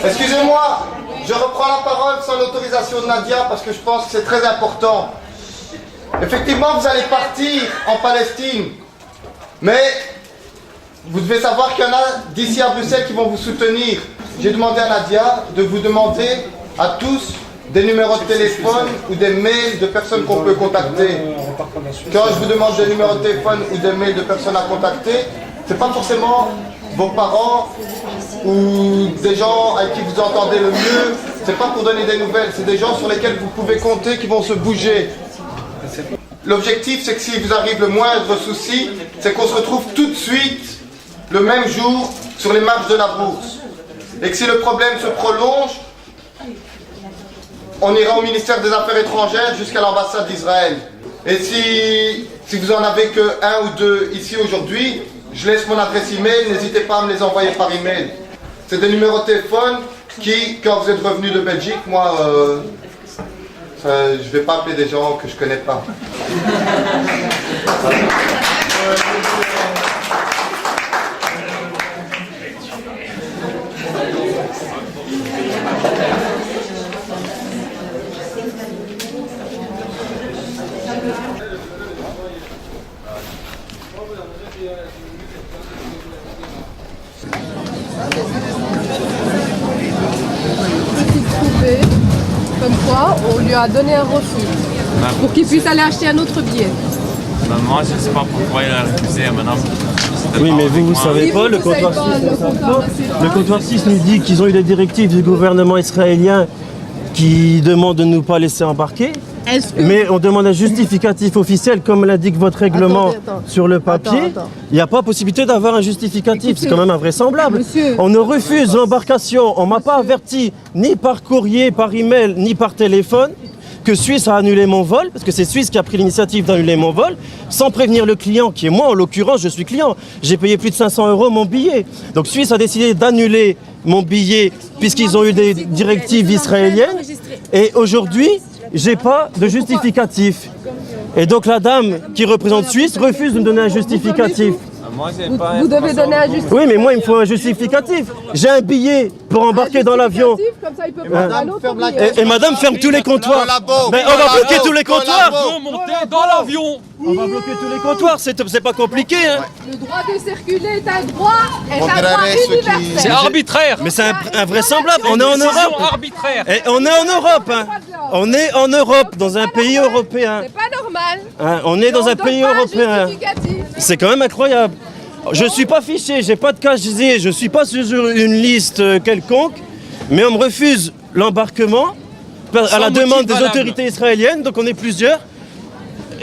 Excusez-moi, je reprends la parole sans l'autorisation de Nadia parce que je pense que c'est très important. Effectivement, vous allez partir en Palestine, mais vous devez savoir qu'il y en a d'ici à Bruxelles qui vont vous soutenir. J'ai demandé à Nadia de vous demander à tous des numéros de téléphone ou des mails de personnes qu'on peut contacter. Quand je vous demande des numéros de téléphone ou des mails de personnes à contacter, c'est pas forcément vos parents ou des gens avec qui vous entendez le mieux. C'est pas pour donner des nouvelles, c'est des gens sur lesquels vous pouvez compter qui vont se bouger. L'objectif, c'est que s'il vous arrive le moindre souci, c'est qu'on se retrouve tout de suite, le même jour, sur les marches de la bourse. Et que si le problème se prolonge, on ira au ministère des Affaires étrangères jusqu'à l'ambassade d'Israël. Et si vous en avez que un ou deux ici aujourd'hui, je laisse mon adresse email, n'hésitez pas à me les envoyer par email. C'est des numéros de téléphone qui, quand vous êtes revenu de Belgique, moi, je ne vais pas appeler des gens que je ne connais pas. Comme quoi, on lui a donné un refus pour qu'il puisse aller acheter un autre billet. Moi, je ne sais pas pourquoi il a refusé, madame. Oui, mais vous ne savez pas, le comptoir 6 nous dit qu'ils ont eu des directives du gouvernement israélien qui demandent de ne nous pas laisser embarquer. Mais on demande un justificatif officiel, comme l'indique votre règlement sur le papier. Il n'y a pas possibilité d'avoir un justificatif, c'est quand même invraisemblable. Monsieur. On ne refuse l'embarcation, on ne m'a pas averti ni par courrier, par email, ni par téléphone que Suisse a annulé mon vol, parce que c'est Suisse qui a pris l'initiative d'annuler mon vol, sans prévenir le client, qui est moi en l'occurrence, je suis client. J'ai payé plus de 500 € mon billet. Donc Suisse a décidé d'annuler mon billet puisqu'ils ont eu des directives israéliennes. Et aujourd'hui, j'ai pas de justificatif. Et donc la dame qui représente Suisse refuse de me donner un justificatif. Vous devez donner un justificatif. Oui, mais moi, il me faut un justificatif. J'ai un billet pour embarquer dans l'avion. Comme ça, il peut prendre un autre billet. Et madame ferme tous les comptoirs. Mais on va bloquer tous les comptoirs. Montez dans l'avion. On va bloquer tous les comptoirs, c'est pas compliqué. Hein. Le droit de circuler est un droit universel. C'est arbitraire. Mais c'est invraisemblable. On est en Europe. Arbitraire. Et on est en Europe. Hein. On est en Europe, dans un pays européen. C'est pas normal. Hein, on est dans un pays européen. C'est quand même incroyable. Je suis pas fiché, j'ai pas de casier, je suis pas sur une liste quelconque, mais on me refuse l'embarquement à la demande des autorités israéliennes, donc on est plusieurs,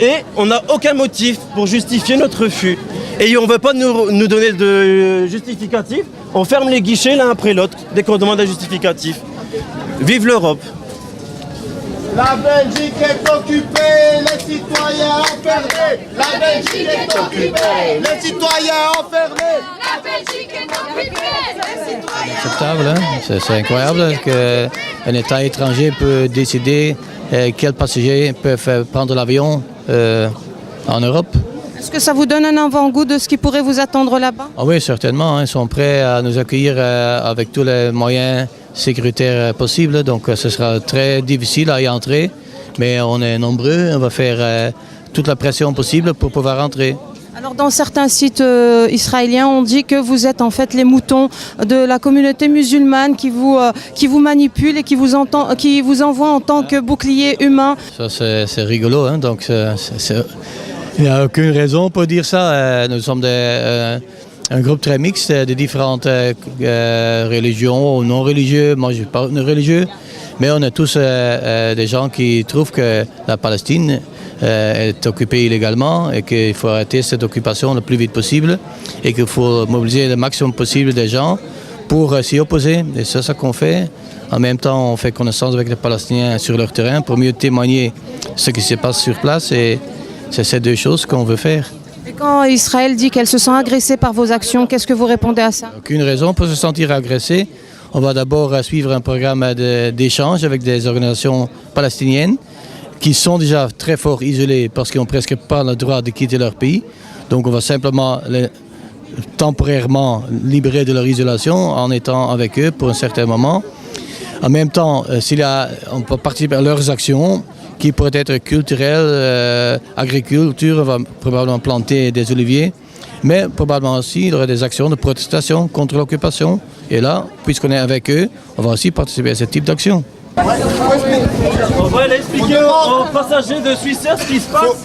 et on n'a aucun motif pour justifier notre refus. Et on ne veut pas nous donner de justificatif, on ferme les guichets l'un après l'autre dès qu'on demande un justificatif. Vive l'Europe! La Belgique est occupée, les citoyens enfermés. La Belgique est occupée, les citoyens enfermés. La Belgique est occupée, les citoyens. Acceptable, hein? C'est incroyable qu'un État étranger peut décider quels passagers peuvent prendre l'avion en Europe. Est-ce que ça vous donne un avant-goût de ce qui pourrait vous attendre là-bas? Ah oui, certainement. Hein, ils sont prêts à nous accueillir avec tous les moyens sécuritaires possibles. Donc ce sera très difficile à y entrer. Mais on est nombreux. On va faire toute la pression possible pour pouvoir entrer. Alors dans certains sites israéliens, on dit que vous êtes en fait les moutons de la communauté musulmane qui vous manipule et qui vous envoie en tant que bouclier humain. Ça c'est rigolo. Hein, donc il n'y a aucune raison pour dire ça. Nous sommes un groupe très mixte de différentes religions ou non religieux. Moi, je ne suis pas religieux, mais on est tous des gens qui trouvent que la Palestine est occupée illégalement et qu'il faut arrêter cette occupation le plus vite possible et qu'il faut mobiliser le maximum possible de gens pour s'y opposer. Et c'est ça qu'on fait. En même temps, on fait connaissance avec les Palestiniens sur leur terrain pour mieux témoigner ce qui se passe sur place. Et c'est ces deux choses qu'on veut faire. Et quand Israël dit qu'elle se sent agressée par vos actions, qu'est-ce que vous répondez à ça? Aucune raison pour se sentir agressé. On va d'abord suivre un programme d'échange avec des organisations palestiniennes qui sont déjà très fort isolées parce qu'ils n'ont presque pas le droit de quitter leur pays. Donc on va simplement les temporairement libérer de leur isolation en étant avec eux pour un certain moment. En même temps, on peut participer à leurs actions qui pourraient être culturelles, agriculture, on va probablement planter des oliviers, mais probablement aussi il y aura des actions de protestation contre l'occupation. Et là, puisqu'on est avec eux, on va aussi participer à ce type d'action. On va aller expliquer aux passagers de Swissair ce qui se passe.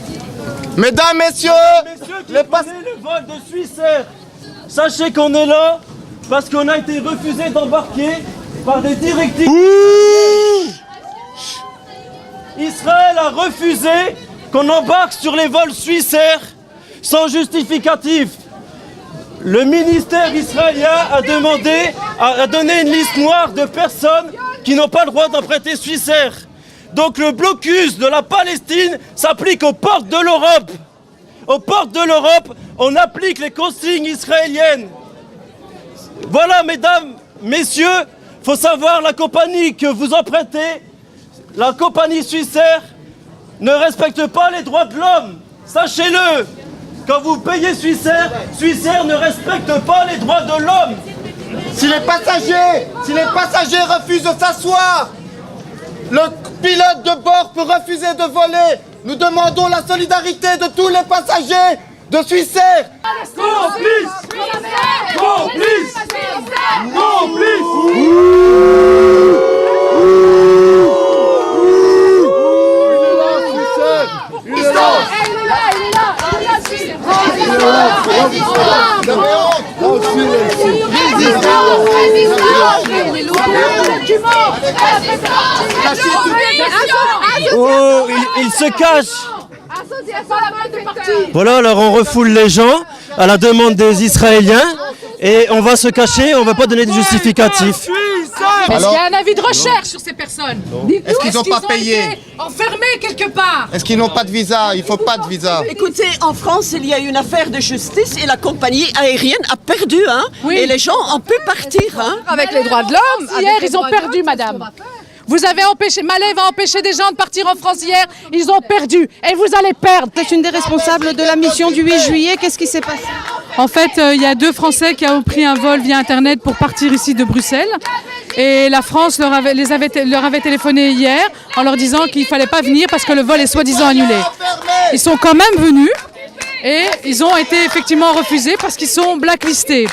Mesdames, messieurs, Messieurs qui prenaient le vol de Swissair, sachez qu'on est là parce qu'on a été refusé d'embarquer par des directives. Israël a refusé qu'on embarque sur les vols Swissair sans justificatif. Le ministère israélien a donné une liste noire de personnes qui n'ont pas le droit d'emprunter Swissair. Donc le blocus de la Palestine s'applique aux portes de l'Europe. Aux portes de l'Europe, on applique les consignes israéliennes. Voilà, mesdames, messieurs, faut savoir, la compagnie que vous empruntez, la compagnie Swissair, ne respecte pas les droits de l'homme. Sachez-le, quand vous payez Swissair, Swissair ne respecte pas les droits de l'homme. si les passagers refusent de s'asseoir, le pilote de bord peut refuser de voler. Nous demandons la solidarité de tous les passagers de Swissair. Complice! Complice! Oh, il se cache. Voilà, alors on refoule les gens à la demande des Israéliens et on va se cacher, on ne va pas donner de justificatifs. Est-ce qu'il y a un avis de recherche sur ces personnes? Est-ce qu'ils n'ont pas payé? Été enfermés quelque part? Est-ce qu'ils n'ont pas de visa? Il ne faut pas de visa. Écoutez, en France, il y a une affaire de justice et la compagnie aérienne a perdu, hein. Oui. Et les gens ont pu partir, hein. Avec les droits de l'homme, hier ils ont perdu, madame. Vous avez empêché, Malet va empêcher des gens de partir en France hier, ils ont perdu et vous allez perdre. Vous êtes une des responsables de la mission du 8 juillet, qu'est-ce qui s'est passé? En fait, il y a 2 Français qui ont pris un vol via Internet pour partir ici de Bruxelles. Et la France leur avait téléphoné hier en leur disant qu'il ne fallait pas venir parce que le vol est soi-disant annulé. Ils sont quand même venus et ils ont été effectivement refusés parce qu'ils sont blacklistés.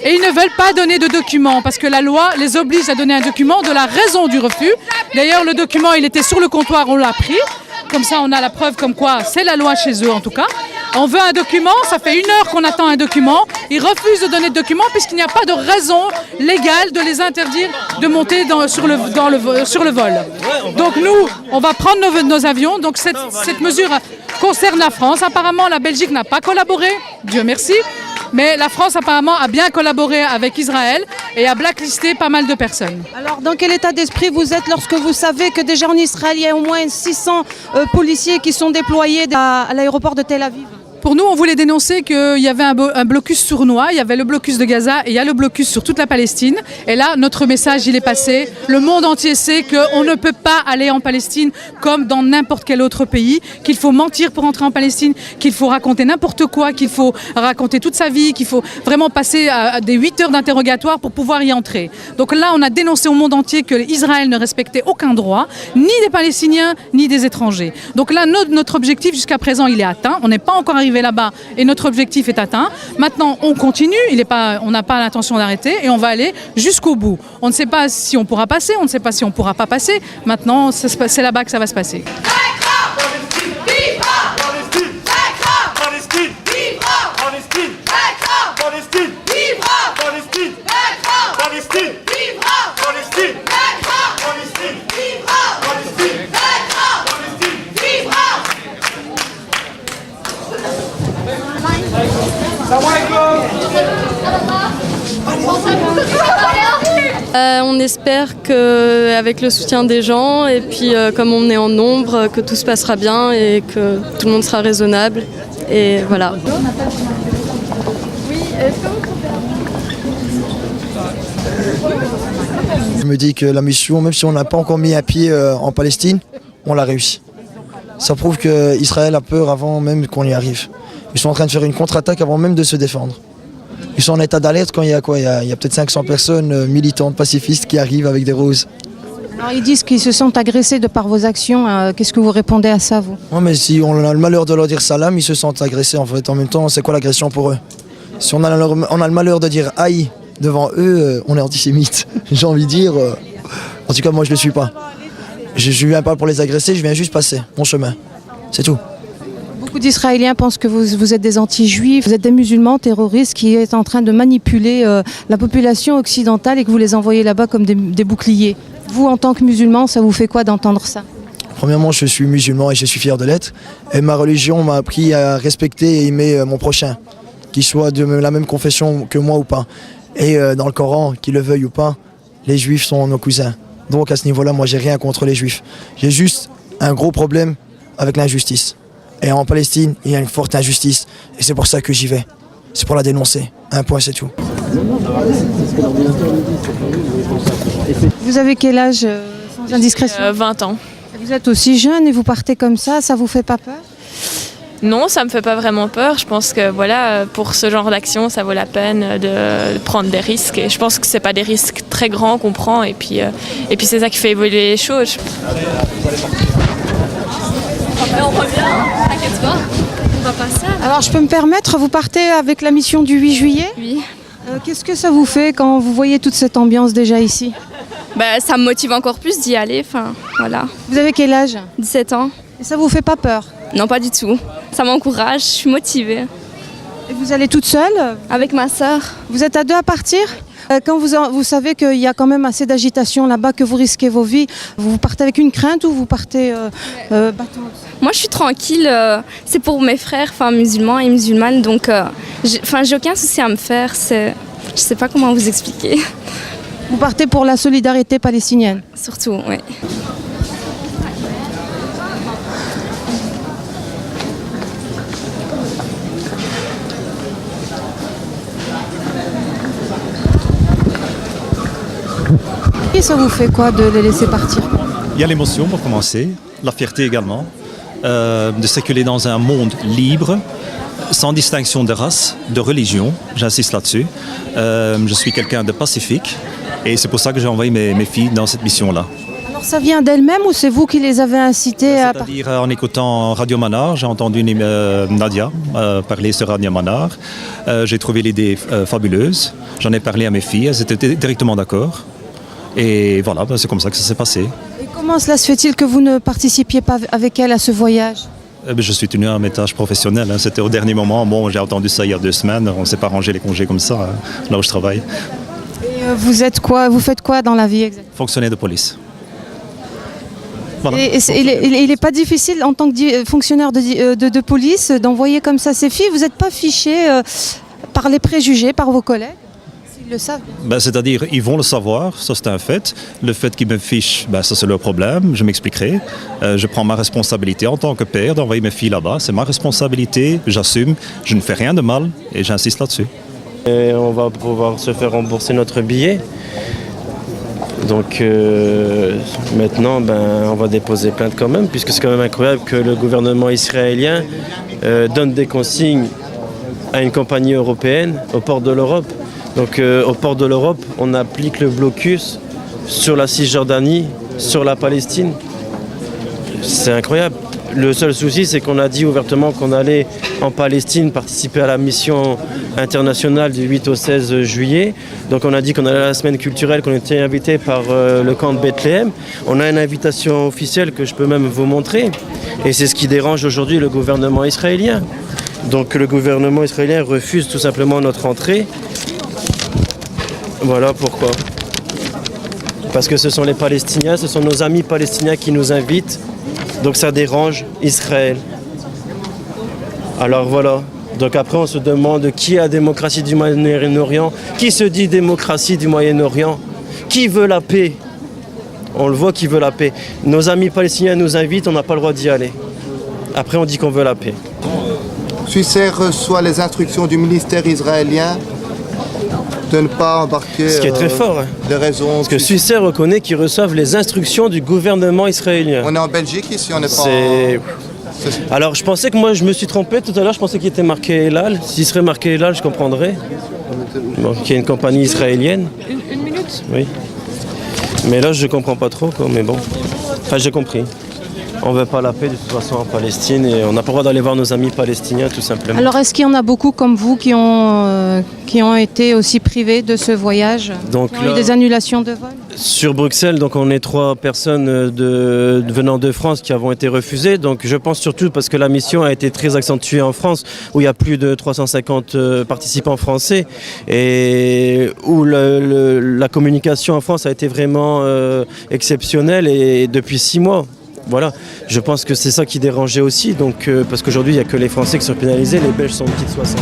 Et ils ne veulent pas donner de documents parce que la loi les oblige à donner un document de la raison du refus. D'ailleurs, le document, il était sur le comptoir, on l'a pris. Comme ça, on a la preuve comme quoi c'est la loi chez eux en tout cas. On veut un document, ça fait 1 heure qu'on attend un document. Ils refusent de donner de document puisqu'il n'y a pas de raison légale de les interdire de monter sur le vol. Donc nous, on va prendre nos avions. Donc cette mesure concerne la France. Apparemment, la Belgique n'a pas collaboré, Dieu merci. Mais la France apparemment a bien collaboré avec Israël et a blacklisté pas mal de personnes. Alors dans quel état d'esprit vous êtes lorsque vous savez que déjà en Israël il y a au moins 600 policiers qui sont déployés à l'aéroport de Tel Aviv? Pour nous, on voulait dénoncer qu'il y avait un blocus sournois, il y avait le blocus de Gaza et il y a le blocus sur toute la Palestine. Et là, notre message, il est passé. Le monde entier sait qu'on ne peut pas aller en Palestine comme dans n'importe quel autre pays, qu'il faut mentir pour entrer en Palestine, qu'il faut raconter n'importe quoi, qu'il faut raconter toute sa vie, qu'il faut vraiment passer à des 8 heures d'interrogatoire pour pouvoir y entrer. Donc là, on a dénoncé au monde entier que Israël ne respectait aucun droit, ni des Palestiniens, ni des étrangers. Donc là, notre objectif jusqu'à présent, il est atteint. On n'est pas encore arrivé là-bas et notre objectif est atteint. Maintenant, on continue, on n'a pas l'intention d'arrêter et on va aller jusqu'au bout. On ne sait pas si on pourra passer, on ne sait pas si on ne pourra pas passer. Maintenant, c'est là-bas que ça va se passer. On espère qu'avec le soutien des gens et puis comme on est en nombre, que tout se passera bien et que tout le monde sera raisonnable. Et voilà. Je me dis que la mission, même si on n'a pas encore mis un pied en Palestine, on l'a réussi. Ça prouve qu'Israël a peur avant même qu'on y arrive. Ils sont en train de faire une contre-attaque avant même de se défendre. Ils sont en état d'alerte quand il y a quoi? Il y a peut-être 500 personnes militantes, pacifistes qui arrivent avec des roses. Alors ils disent qu'ils se sentent agressés de par vos actions. Qu'est-ce que vous répondez à ça, vous? Ouais, mais si on a le malheur de leur dire salam, ils se sentent agressés en fait. En même temps, c'est quoi l'agression pour eux? Si on a le malheur de dire aïe devant eux, on est antisémite. J'ai envie de dire, en tout cas moi je le suis pas. Je viens pas pour les agresser, je viens juste passer mon chemin. C'est tout. Beaucoup d'Israéliens pensent que vous êtes des anti-juifs, vous êtes des musulmans terroristes qui est en train de manipuler la population occidentale et que vous les envoyez là-bas comme des boucliers. Vous, en tant que musulman, ça vous fait quoi d'entendre ça? Premièrement, je suis musulman et je suis fier de l'être. Et ma religion m'a appris à respecter et aimer mon prochain, qu'il soit de la même confession que moi ou pas. Et dans le Coran, qu'il le veuille ou pas, les juifs sont nos cousins. Donc à ce niveau-là, moi, j'ai rien contre les juifs. J'ai juste un gros problème avec l'injustice. Et en Palestine, il y a une forte injustice. Et c'est pour ça que j'y vais. C'est pour la dénoncer. Un point, c'est tout. Vous avez quel âge, sans indiscrétion? 20 ans. Vous êtes aussi jeune et vous partez comme ça vous fait pas peur? Non, ça me fait pas vraiment peur. Je pense que voilà, pour ce genre d'action, ça vaut la peine de prendre des risques. Et je pense que c'est pas des risques très grands qu'on prend. Et puis c'est ça qui fait évoluer les choses. On revient, t'inquiète pas, on va passer. Alors je peux me permettre, vous partez avec la mission du 8 juillet? Oui. Qu'est-ce que ça vous fait quand vous voyez toute cette ambiance déjà ici? Ça me motive encore plus d'y aller. Enfin, voilà. Vous avez quel âge? 17 ans. Et ça vous fait pas peur? Non, pas du tout. Ça m'encourage, je suis motivée. Et vous allez toute seule? Avec ma sœur. Vous êtes à deux à partir? Quand vous savez qu'il y a quand même assez d'agitation là-bas, que vous risquez vos vies, vous partez avec une crainte ou vous partez battante? Moi, je suis tranquille. C'est pour mes frères, musulmans et musulmanes, donc j'ai aucun souci à me faire. Je sais pas comment vous expliquer. Vous partez pour la solidarité palestinienne? Surtout, oui. Et ça vous fait quoi de les laisser partir? Il y a l'émotion pour commencer, la fierté également, de circuler dans un monde libre, sans distinction de race, de religion, j'insiste là-dessus. Je suis quelqu'un de pacifique et c'est pour ça que j'ai envoyé mes filles dans cette mission-là. Alors ça vient d'elles-mêmes ou c'est vous qui les avez incitées à partir? C'est-à-dire en écoutant Radio Manar, j'ai entendu Nadia parler sur Radio Manar. J'ai trouvé l'idée fabuleuse, j'en ai parlé à mes filles, elles étaient directement d'accord. Et voilà, c'est comme ça que ça s'est passé. Et comment cela se fait-il que vous ne participiez pas avec elle à ce voyage? Je suis tenu à mes tâches professionnelles. C'était au dernier moment. Bon, j'ai entendu ça il y a 2 semaines. On ne s'est pas rangé les congés comme ça, là où je travaille. Et vous êtes quoi? Vous faites quoi dans la vie exactement? Fonctionnaire de police. Voilà. Et il n'est pas difficile en tant que fonctionnaire de police d'envoyer comme ça ses filles? Vous n'êtes pas fiché par les préjugés, par vos collègues? Ils le savent. C'est-à-dire, ils vont le savoir, ça c'est un fait. Le fait qu'ils me fichent, ça c'est leur problème, je m'expliquerai. Je prends ma responsabilité en tant que père d'envoyer mes filles là-bas. C'est ma responsabilité, j'assume, je ne fais rien de mal et j'insiste là-dessus. Et on va pouvoir se faire rembourser notre billet. Donc maintenant, on va déposer plainte quand même, puisque c'est quand même incroyable que le gouvernement israélien donne des consignes à une compagnie européenne au port de l'Europe. Donc au port de l'Europe, on applique le blocus sur la Cisjordanie, sur la Palestine. C'est incroyable. Le seul souci, c'est qu'on a dit ouvertement qu'on allait en Palestine participer à la mission internationale du 8 au 16 juillet. Donc on a dit qu'on allait à la semaine culturelle, qu'on était invité par le camp de Bethléem. On a une invitation officielle que je peux même vous montrer. Et c'est ce qui dérange aujourd'hui le gouvernement israélien. Donc le gouvernement israélien refuse tout simplement notre entrée. Voilà pourquoi. Parce que ce sont les Palestiniens, ce sont nos amis palestiniens qui nous invitent. Donc ça dérange Israël. Alors voilà. Donc après on se demande qui est la démocratie du Moyen-Orient, qui se dit démocratie du Moyen-Orient, qui veut la paix. On le voit qui veut la paix. Nos amis palestiniens nous invitent, on n'a pas le droit d'y aller. Après on dit qu'on veut la paix. Swissair reçoit les instructions du ministère israélien de ne pas embarquer. Ce qui est très fort. Des raisons. Parce que Swissair reconnaît qu'ils reçoivent les instructions du gouvernement israélien. On est en Belgique ici, on n'est pas. Alors je pensais que moi je me suis trompé tout à l'heure, je pensais qu'il était marqué Elal. S'il serait marqué Elal, je comprendrais. Bon, qu'il y a une compagnie israélienne. Une minute. Oui. Mais là je comprends pas trop quoi, mais bon. Enfin j'ai compris. On veut pas la paix de toute façon en Palestine et on n'a pas le droit d'aller voir nos amis palestiniens tout simplement. Alors est-ce qu'il y en a beaucoup comme vous qui ont été aussi privés de ce voyage, Donc qui ont eu des annulations de vol? Sur Bruxelles, donc on est 3 personnes venant de France qui avons été refusées. Donc je pense surtout parce que la mission a été très accentuée en France, où il y a plus de 350 participants français et où la communication en France a été vraiment exceptionnelle et depuis 6 mois. Voilà, je pense que c'est ça qui dérangeait aussi, donc, parce qu'aujourd'hui il n'y a que les Français qui sont pénalisés, les Belges sont en petite 60.